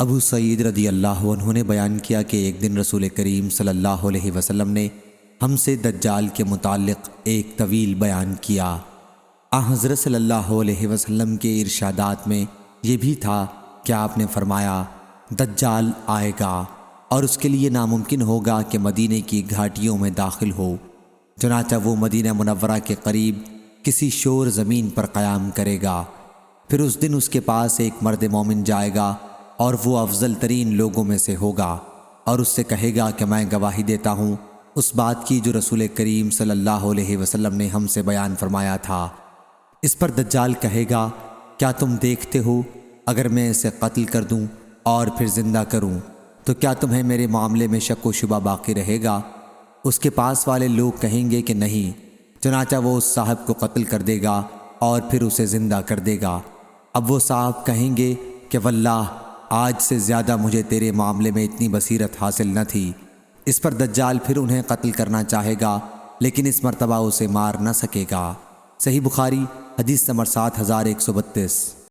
ابو سعید رضی اللہ عنہ نے بیان کیا کہ ایک دن رسول کریم صلی اللہ علیہ وسلم نے ہم سے دجال کے متعلق ایک طویل بیان کیا۔ حضرت صلی اللہ علیہ وسلم کے ارشادات میں یہ بھی تھا کہ آپ نے فرمایا دجال آئے گا اور اس کے لیے ناممکن ہوگا کہ مدینے کی گھاٹیوں میں داخل ہو، چنانچہ وہ مدینہ منورہ کے قریب کسی شور زمین پر قیام کرے گا۔ پھر اس دن اس کے پاس ایک مرد مومن جائے گا اور وہ افضل ترین لوگوں میں سے ہوگا اور اس سے کہے گا کہ میں گواہی دیتا ہوں اس بات کی جو رسول کریم صلی اللہ علیہ وسلم نے ہم سے بیان فرمایا تھا۔ اس پر دجال کہے گا کیا تم دیکھتے ہو اگر میں اسے قتل کر دوں اور پھر زندہ کروں تو کیا تمہیں میرے معاملے میں شک و شبہ باقی رہے گا؟ اس کے پاس والے لوگ کہیں گے کہ نہیں، چنانچہ وہ اس صاحب کو قتل کر دے گا اور پھر اسے زندہ کر دے گا۔ اب وہ صاحب کہیں گے کہ واللہ آج سے زیادہ مجھے تیرے معاملے میں اتنی بصیرت حاصل نہ تھی۔ اس پر دجال پھر انہیں قتل کرنا چاہے گا لیکن اس مرتبہ اسے مار نہ سکے گا۔ صحیح بخاری حدیث نمبر 7132۔